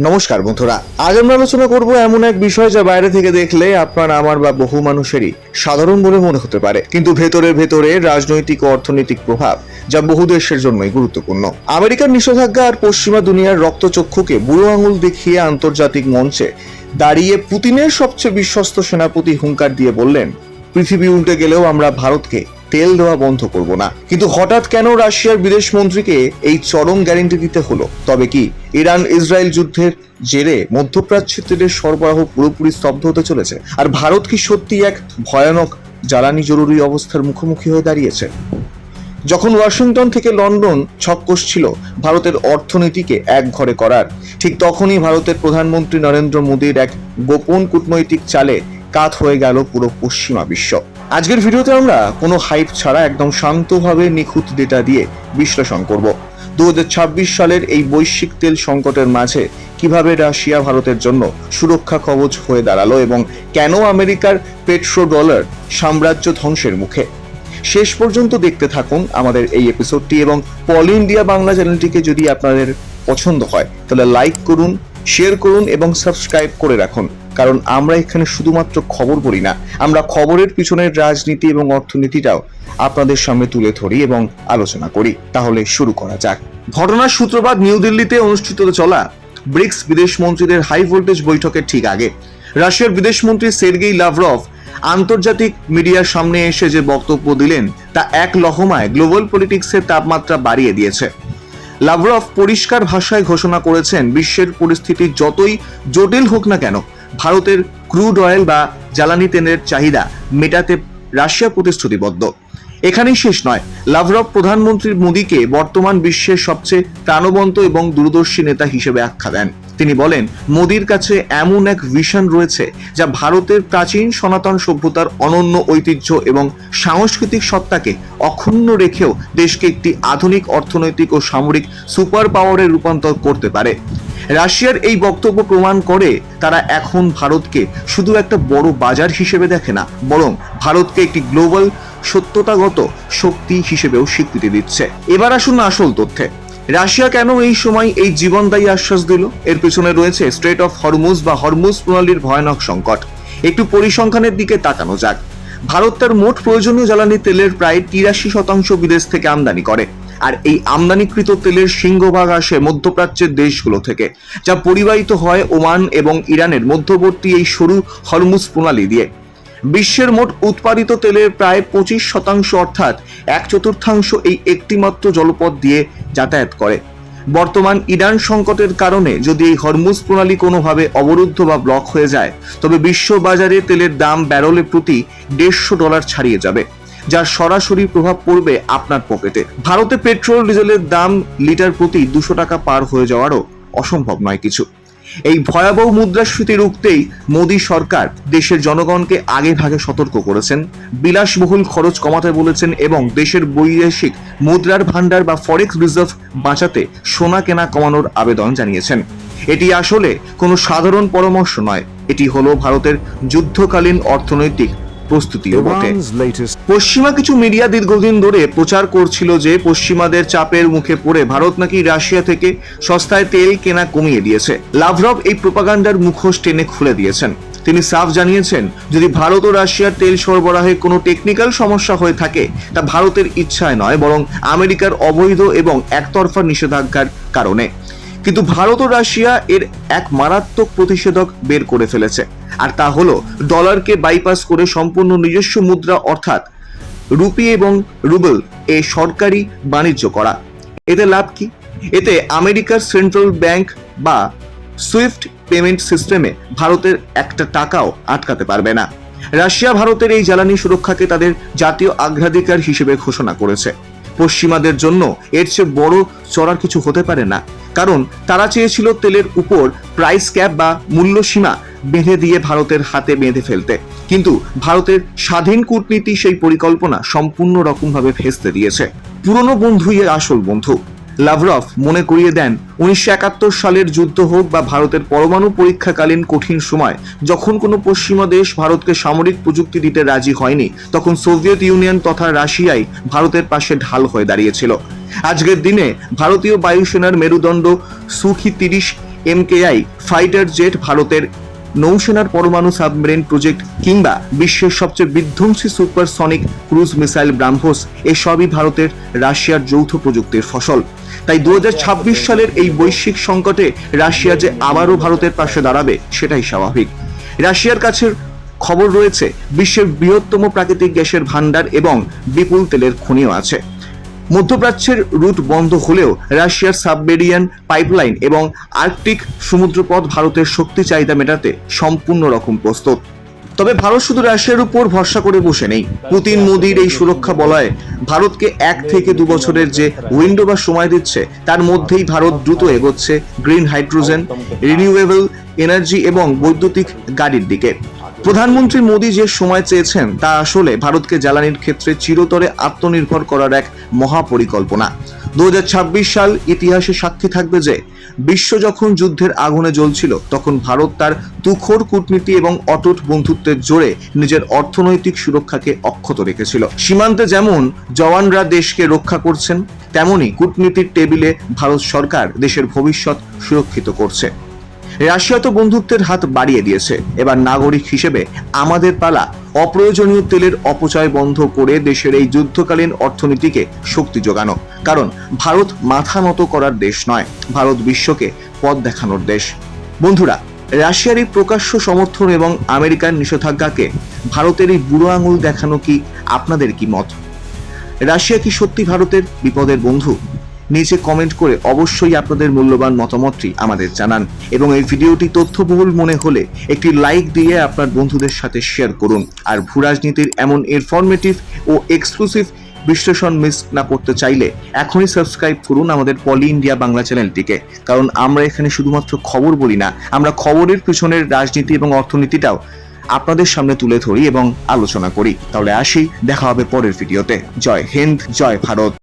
নমস্কার বন্ধুরা, আজ আমরা আলোচনা করব এমন এক বিষয় যা বাইরে থেকে দেখলে আপনার আমার বা বহু মানুষেরই সাধারণ বলে মনে হতে পারে, কিন্তু ভেতরে ভেতরে রাজনৈতিক ও অর্থনৈতিক প্রভাব যা বহু দেশের জন্যই গুরুত্বপূর্ণ। আমেরিকার নিষেধাজ্ঞা আর পশ্চিমা দুনিয়ার রক্তচক্ষুকে বুড়ো আঙুল দেখিয়ে আন্তর্জাতিক মঞ্চে দাঁড়িয়ে পুতিনের সবচেয়ে বিশ্বস্ত সেনাপতি হুঙ্কার দিয়ে বললেন, পৃথিবী উল্টে গেলেও আমরা ভারতকে তেল দেওয়া বন্ধ করব না। কিন্তু হঠাৎ কেন রাশিয়ার বিদেশ মন্ত্রীকে এই চরম গ্যারান্টি দিতে হলো? তবে কি ইরান ইসরায়েল যুদ্ধের জেরে মধ্যপ্রাচ্যে তেলের সরবরাহ পুরোপুরি স্তব্ধ হতে চলেছে? আর ভারত কি সত্যি এক ভয়ানক জ্বালানি জরুরি অবস্থার মুখোমুখি হয়ে দাঁড়িয়েছে? যখন ওয়াশিংটন থেকে লন্ডন ছক কষছিল ভারতের অর্থনীতিকে এক ঘরে করার, ঠিক তখনই ভারতের প্রধানমন্ত্রী নরেন্দ্র মোদীর এক গোপন কূটনৈতিক চালে কাত হয়ে গেল পুরো পশ্চিমা বিশ্ব। আজকের ভিডিওতে আমরা কোনো হাইপ ছাড়া একদম শান্তভাবে নিখুঁত ডেটা দিয়ে বিশ্লেষণ করব 2026 সালের এই বৈশ্বিক তেল সংকটের মাঝে কিভাবে রাশিয়া ভারতের জন্য সুরক্ষা কবচ হয়ে দাঁড়ালো এবং কেন আমেরিকার পেট্রো ডলার সাম্রাজ্য ধ্বংসের মুখে। শেষ পর্যন্ত দেখতে থাকুন আমাদের এই এপিসোডটি, এবং পল ইন্ডিয়া বাংলা চ্যানেলটিকে যদি আপনাদের পছন্দ হয় তাহলে লাইক করুন, শেয়ার করুন এবং সাবস্ক্রাইব করে রাখুন, কারণ আমরা এখানে শুধুমাত্র খবর বলি না, আমরা খবরের পিছনের রাজনীতি এবং অর্থনীতিটাও আপনাদের সামনে তুলে ধরি এবং আলোচনা করি। তাহলে শুরু করা যাক। ঘটনার সূত্রপাত নিউ দিল্লিতে অনুষ্ঠিত চলা ব্রিক্স বিদেশ মন্ত্রীদের হাই ভোল্টেজ বৈঠকের ঠিক আগে রাশিয়ার বিদেশ মন্ত্রী সের্গেই লাভরভ আন্তর্জাতিক মিডিয়ার সামনে এসে যে বক্তব্য দিলেন তা এক লহমায় গ্লোবাল পলিটিক্সের তাপমাত্রা বাড়িয়ে দিয়েছে। লাভরভ পরিষ্কার ভাষায় ঘোষণা করেছেন, বিশ্বের পরিস্থিতি যতই জটিল হোক না কেন, ভারতের ক্রুড অয়েল বা জ্বালানি তেলের চাহিদা মেটাতে রাশিয়া প্রতিশ্রুতিবদ্ধ। এখানেই শেষ নয়, লাভরভ প্রধানমন্ত্রী মোদীকে বর্তমান বিশ্বের সবচেয়ে প্রাণবন্ত এবং দূরদর্শী নেতা হিসেবে আখ্যা দেন। তিনি বলেন, মোদীর কাছে এমন এক ভিশন রয়েছে যা ভারতের প্রাচীন সনাতন সভ্যতার অনন্য ঐতিহ্য এবং সাংস্কৃতিক সত্তাকে অক্ষুণ্ণ রেখেও দেশকে একটি আধুনিক অর্থনৈতিক ও সামরিক সুপার পাওয়ারে রূপান্তর করতে পারে। রাশিয়ার এই বক্তব্য প্রমাণ করে তারা এখন ভারতকে শুধু একটা বড় বাজার হিসেবে দেখে না, বরং ভারতকে একটি গ্লোবাল সত্যতাগত শক্তি হিসেবেও স্বীকৃতি দিচ্ছে। এবার আসুন আসল তথ্যে। রাশিয়া কেন এই সময় এই জীবনদায়ী আশ্বাস দিল? এর পেছনে রয়েছে স্ট্রেট অফ হরমুজ বা হরমুজ প্রণালীর ভয়ানক সংকট। একটু পরিসংখ্যানের দিকে তাকানো যাক। ভারত তার মোট প্রয়োজনীয় জ্বালানি তেলের প্রায় 83% বিদেশ থেকে আমদানি করে, আর এই আমদানিকৃত তেলের সিংহভাগ আসে মধ্যপ্রাচ্যের দেশগুলো থেকে, যা পরিবাহিত হয় ওমান এবং ইরানের মধ্যবর্তী এই সরু হরমুজ প্রণালী দিয়ে। বিশ্বের মোট উৎপাদিত তেলের প্রায় 25% অর্থাৎ 1/4 এই একটিমাত্র জলপথ দিয়ে যাতায়াত করে। বর্তমান ইরান সংকটের কারণে যদি এই হরমুজ প্রণালী কোনোভাবে অবরুদ্ধ বা ব্লক হয়ে যায়, তবে বিশ্ব বাজারে তেলের দাম ব্যারেলে প্রতি $150 ছাড়িয়ে যাবে, যার সরাসরি প্রভাব পড়বে আপনার পকেটে। ভারতে পেট্রোল ডিজেলের দাম লিটার প্রতি $200 পার হয়ে যাওয়ারও অসম্ভব নয় কিছু। এই ভয়াবহ মুদ্রাস্ফীতি রুখতেই মোদী সরকার দেশের জনগণকে আগে ভাগে সতর্ক করেছেন, বিলাসবহুল খরচ কমাতে বলেছেন এবং দেশের বৈদেশিক মুদ্রার ভান্ডার বা ফরেক্স রিজার্ভ বাঁচাতে সোনা কেনা কমানোর আবেদন জানিয়েছেন। এটি আসলে কোনো সাধারণ পরামর্শ নয়, এটি হলো ভারতের যুদ্ধকালীন অর্থনৈতিক প্রস্তুতিও বটে। পশ্চিমা কিছু মিডিয়া দীর্ঘদিন ধরে প্রচার করছিল যে পশ্চিমাদের চাপের মুখে পড়ে ভারত নাকি রাশিয়া থেকে সস্তায় তেল কেনা কমিয়ে দিয়েছে। লাভরভ এই প্রোপাগান্ডার মুখোশ টেনে খুলে দিয়েছেন। তিনি সাফ জানিয়েছেন, যদি ভারত ও রাশিয়ার তেল সরবরাহে কোনো টেকনিক্যাল সমস্যা হয়ে থাকে তা ভারতের ইচ্ছায় নয়, বরং আমেরিকার অবৈধ এবং একতরফা নিষেধাজ্ঞার কারণে। কিন্তু ভারত ও রাশিয়া এর এক মারাত্মক প্রতিষেধক বের করে ফেলেছে, আর তা হলো ডলারকে বাইপাস করে সম্পূর্ণ নিজস্ব মুদ্রা অর্থাৎ রুপি এবং রুবেল এ সরকারি বাণিজ্য করা। এতে লাভ কি? এতে আমেরিকার সেন্ট্রাল ব্যাংক বা সুইফট পেমেন্ট সিস্টেমে ভারতের একটা টাকাও আটকাতে পারবে না। রাশিয়া ভারতের এই জ্বালানি সুরক্ষাকে তাদের জাতীয় অগ্রাধিকার হিসেবে ঘোষণা করেছে। পশ্চিমাদের জন্য এর চেয়ে বড় চড়ার কিছু হতে পারে না, কারণ তারা চেয়েছিল তেলের উপর প্রাইস ক্যাপ বা মূল্য সীমা বেঁধে দিয়ে ভারতের হাতে বেঁধে ফেলতে, কিন্তু ভারতের স্বাধীন কূটনীতি সেই পরিকল্পনা সম্পূর্ণ রকমভাবে ভেস্তে দিয়েছে। পুরনো বন্ধুই আসল বন্ধু। লাভরভ মনে করিয়ে দেন, 1971 সালের যুদ্ধ হোক বা ভারতের পরমাণু পরীক্ষাকালীন কঠিন সময় যখন কোনো পশ্চিমা দেশ ভারতকে সামরিক প্রযুক্তি দিতে রাজি হয়নি, তখন সোভিয়েত ইউনিয়ন তথা রাশিয়াই ভারতের পাশে ঢাল হয়ে দাঁড়িয়েছিল। আজকের দিনে ভারতীয় বায়ুসেনার মেরুদণ্ড সুখী 30 MKI ফাইটার জেট, ভারতের নৌসেনার পরমাণু সাবমেরিন প্রজেক্ট কিংবা বিশ্বের সবচেয়ে বিধ্বংসী সুপারসনিক ক্রুজ মিসাইল ব্রাহ্মোস, এসবই ভারতের রাশিয়ার যৌথ প্রযুক্তির ফসল। তাই 2026 সালের এই বৈশ্বিক সংকটে রাশিয়া যে আবারও ভারতের পাশে দাঁড়াবে সেটাই স্বাভাবিক। রাশিয়ার কাছে খবর রয়েছে বিশ্বের বৃহত্তম প্রাকৃতিক গ্যাসের ভান্ডার এবং বিপুল তেলের খনিও আছে। মধ্যপ্রাচ্যের রুট বন্ধ হলেও রাশিয়ার সাবমেরিয়ান পাইপলাইন এবং আর্কটিক সমুদ্রপথ ভারতের শক্তি চাহিদা মেটাতে সম্পূর্ণ রকম প্রস্তুত। তবে ভারত শুধু রাশিয়ার উপর ভরসা করে বসে নেই। পুতিন মোদির এই সুরক্ষা বলয়ে ভারতকে 1 থেকে 2 বছরের যে উইন্ডো বা সময় দিচ্ছে, তার মধ্যেই ভারত দ্রুত এগোচ্ছে গ্রিন হাইড্রোজেন, রিনিউয়েবল এনার্জি এবং বৈদ্যুতিক গাড়ির দিকে। প্রধানমন্ত্রী মোদী যে সময় চেয়েছেন তা আসলে ভারতকে জ্বালানির ক্ষেত্রে চিরতরে আত্মনির্ভর করার এক মহাপরিকল্পনা। 2026 সাল ইতিহাসে সাক্ষী থাকবে যে বিশ্ব যখন যুদ্ধের আগুনে জ্বলছিল, তখন ভারত তার তুখোড় কূটনীতি এবং অটুট বন্ধুত্বের জোরে নিজের অর্থনৈতিক সুরক্ষাকে অক্ষত রেখেছিল। সীমান্তে যেমন জওয়ানরা দেশকে রক্ষা করছেন, তেমনি কূটনীতির টেবিলে ভারত সরকার দেশের ভবিষ্যৎ সুরক্ষিত করছে। রাশিয়া তো বন্ধুত্বের হাত বাড়িয়ে দিয়েছে, এবার নাগরিক হিসেবে আমাদের পালা অপ্রয়োজনীয় তেলের অপচয় বন্ধ করে দেশের এই যুদ্ধকালীন অর্থনীতিকে শক্তি যোগানো। কারণ ভারত মাথা নত করার দেশ নয়, ভারত বিশ্বকে পথ দেখানোর দেশ। বন্ধুরা, রাশিয়ার এই প্রকাশ্য সমর্থন এবং আমেরিকার নিষেধাজ্ঞাকে ভারতের এই বুড়ো আঙুল দেখানো কি আপনাদের কি মত? রাশিয়া কি সত্যি ভারতের বিপদের বন্ধু? নিচে কমেন্ট করে অবশ্যই আপনাদের মূল্যবান মতামতটি আমাদের জানান এবং এই ভিডিওটি তথ্যবহুল মনে হলে একটি লাইক দিয়ে আপনার বন্ধুদের সাথে শেয়ার করুন। আর ভূরাজনীতির এমন ইনফরমেটিভ ও এক্সক্লুসিভ বিশ্লেষণ মিস না করতে চাইলে এখনই সাবস্ক্রাইব করুন আমাদের পলি ইন্ডিয়া বাংলা চ্যানেলটিকে। কারণ আমরা এখানে শুধুমাত্র খবর বলি না, আমরা খবরের পিছনের রাজনীতি এবং অর্থনীতিটাও আপনাদের সামনে তুলে ধরি এবং আলোচনা করি। তাহলে আসি, দেখা হবে পরের ভিডিওতে। জয় হিন্দ, জয় ভারত।